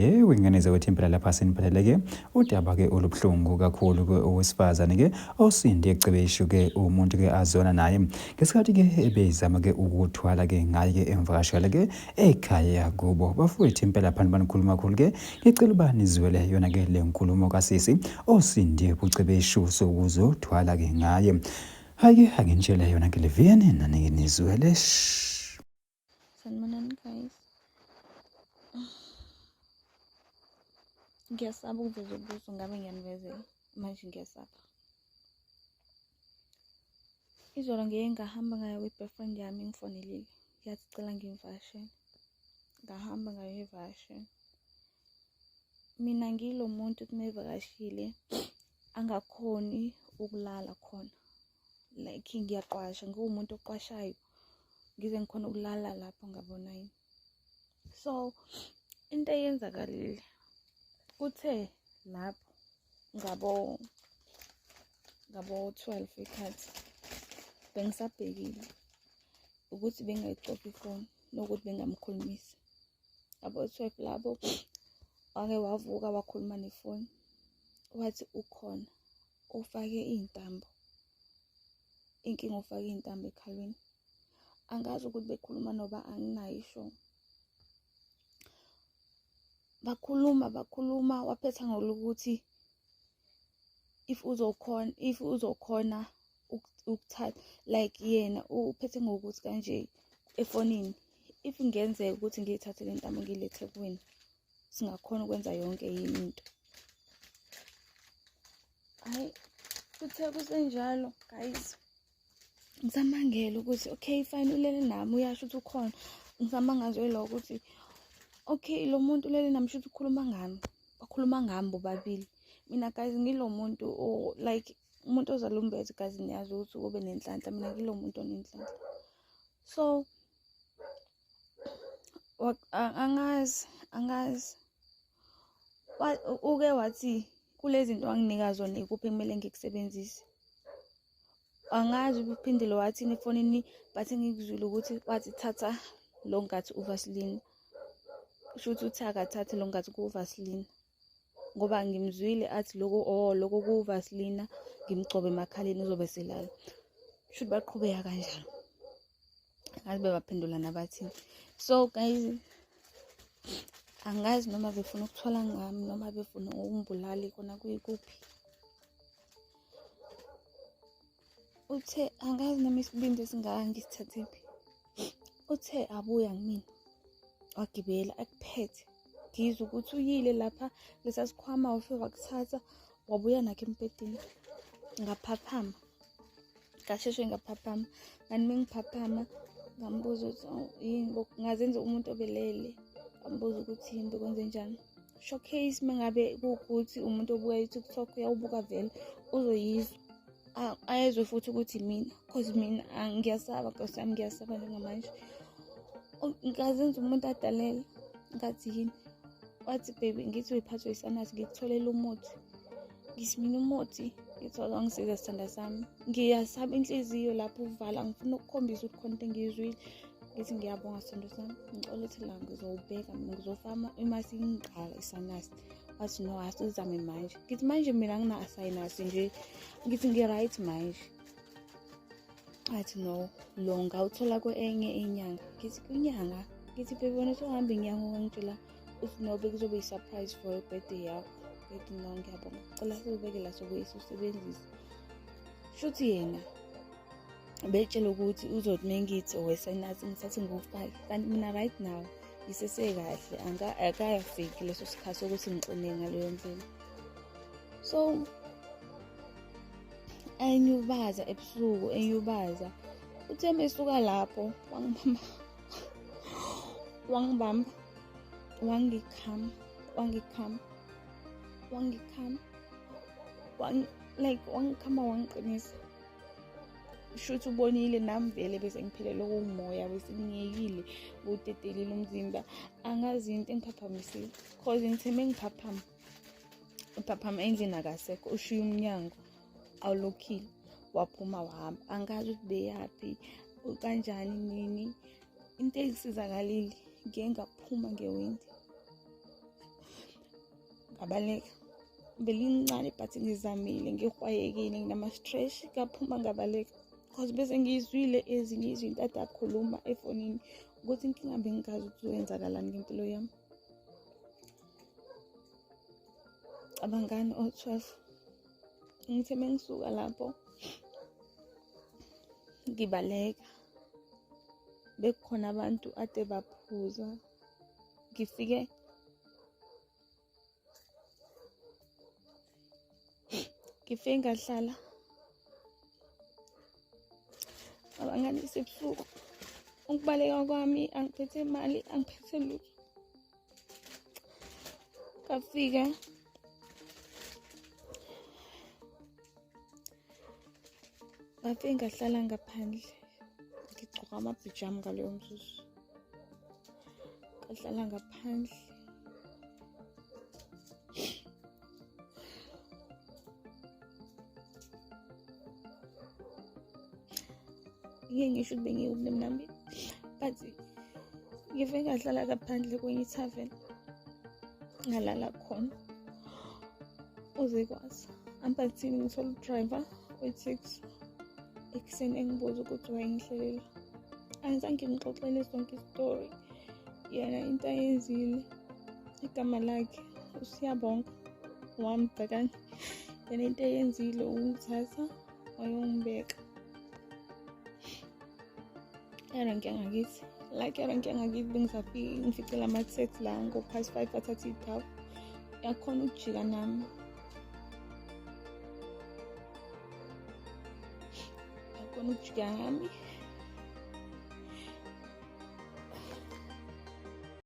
Yewe ingane zawethu impela lapha siniphatheleke udaba-ke olubuhlungu kakhulu-ke owesifazane-ke osinde ecebeshu-ke umuntu-ke azona naye ngesikhathi-ke ebezama-ke ukuthwala-ke ngaye-ke emvakashele-ke ekhaya kubo. Bafowethu impela phana banikhuluma kakhulu-ke ngicela uba nizwele yona-ke le nkulumo kasisi osinde bucebeshu sokuzothwala-ke ngaye. Hhayi-ke anginitshele yona-ke le viyane nani-ke nizwele. Sanibonani guys. Ngiyasaba ukuveza ubuso, ngabe ngiyanivezela manje ngiyasaba. Izolo ngeke ngahamba ngayo with-boyfriend yami ngifonelile, yathi cela ngimvakashele, ngahamba ngayo evakasheni. Mina ngilo muntu uma evakashile angakhoni ukulala khona, like ngiyaqwasha, ngiwumuntu oqwashayo, ngize ngikhona ukulala lapho ngabona yini. So into eyenzakalile, kuthe lapho ngabo 12 ikhathi bengisabhekile ukuthi bengayicofa ifoni nokuthi bengamkhulumisi. Ngabo 12 labo wake wavuka wakhuluma nefoni, wathi ukhona ufake iy'ntambo, inkinga ufake iy'ntambo ekhalweni. Angazi ukuthi bekhuluma noba anginayo isho. Bakhuluma waphetha ngolokuthi if uzokhona ukuthatha, like yena uphethe ngokuthi kanje efonini, if ngenzeka ukuthi ngiyithathe le ntambo ngiyilethe kuwena, singakhona ukwenza yonke yini into. Hayi, kuthe kusenjalo guys, ngisamangela ukuthi okay fine ulele nami, uyasho ukuthi ukhona. Ngizama ngazwe lo ukuthi okay lo muntu ulele nami shuthi ukhuluma ngami, bakhuluma ngami bobabili. Mina guys ngilo muntu like umuntu ozalumbethe guys, niyazi ukuthi ube nenhlanhla, mina ngilo muntu onenhlanhla. So angazi uke wathi kulezi zinto wanginika zona ikuphi kumele ngikusebenzise. Angazi uphindile wathini efonini, bathi ngikuzwile ukuthi wathi thatha lo ngathi uVaseline. Shuthi uthi akathathe lo ngathi kuVaseline ngoba ngimzwile athi loko kuVaseline ngimgcobe emakhaleni uzobe selala. Shuthi baqhubeka kanjalo, angazi bebaphendula nabathini. So guys, angazi noma befuna ukuthwala ngami noma befuna ukungibulala khona kuyikuphi. Uthe angazi noma isibindi esingaka ngisithathephi. Uthe abuya kumina wagibela ekuphethe, ngizwe ukuthi uyile lapha lesa sikhwama wafika wakuthatha wabuya nakho empedini. Ngaphaphama, ngasheshe ngaphaphama. Kanti mengiphaphama ngambuza ukuthi yini, ngazenza umuntu obelele, ngambuza ukuthi yini bekwenze njani. Showcase mengabe kuwukuthi umuntu obuka iTikTok uyawubuka vele uzoyizwa, ayezwe futhi ukuthi mina, cause mina ngiyasaba Nkosi yami, ngiyasaba njengamanje. Ngazenza umuntu adalela, ngathi yini, wathi baby ngithi uyiphathwe isanasi ngikutholela umuthi. Ngithi mina umuthi ngithola wangisiza sithanda sami, ngiyasaba inhliziyo lapho uvala, ngifuna ukukhombisa ukuthi khona into engiyizwile. Ngithi ngiyabonga sithando sami, ngixola ukuthi la ngizowubeka mina, ngizofama uma singiqala isanasi. Wathi no, asizame manje. Ngithi manje mina angina-asayinasi nje, ngithi ngi-right manje. Athi no, lo ngawuthola kwenye inyanga. Ngithi kwinyanga, ngithi baby wena usuhambe inyanga ungangitshela uthi no bekuzobe yi-surprise for i-birthday yakho. Ngithi no ngiyabonga, cela siwubeke la sokuyisa usebenzise. Shuthi yena betshela ukuthi uzothi mengithi owesanasi ngithathe ngufake, kanti mina right now ngisesekahle, akayafiki leso sikhathi sokuthi ngiqine ngaleyo ndlela. So enyubaza ebusuku, enyubaza. Uthe mesuka lapho wangibamba wangikhama wangiqinisa. Shuthi ubonile nami vele bese ngiphelele umoya, bese ngiyekile utetelile umzimba. Angazi into engiphaphamisile cause ngithe ngiphaphama endlini akasekho, ushiya umnyango awulokhile waphuma wahamba. Angazi ukuthi beyaphi kanjani nini. Into engisizakalile ngeke ngaphuma ngewindi, ngabaleka. Belincane but ngizamile, ngihwayekile, nginama-stress, kaphuma ngabaleka. Because bese ngizwile ezinye izinto ade akhuluma efonini ukuthi inkinga bengazi ukuthi uyenzakalani ngempilo yami. Abangani o-12 ngithe mengisuka lapho ngibaleka, bekukhona abantu ade baphuza. Ngifike ngahlala abangani sebusuku. Ukubaleka kwami angiphethe imali, angiphethe lutho. Ngafika ngahlala ngaphandle, ngigcoka amabhijama ngaleyo mzuzu. Ngahlala ngaphandle. Ngisho ukuthi bengiyimnambi, but ngifike ngahlala ngaphandle kwenye ithaveni ngalala khona. Uze kwazi ampathini ngithola u-driver we-taxi ekuseni engibuza ukuthi wayengihlelela. Angizange ngixoxele zonke i-story. Yena into ayenzile, igama lakhe uSiyabonga wambhekana. Yena into ayenzile ukungithatha wayongibeka erenki yangakithi. Like erenki yangakithi bengizafika ngificela ama-taxi la ngo-5:30 athatha iy'tawu. Yakhona ukujika nami. Yakhona ukujika nami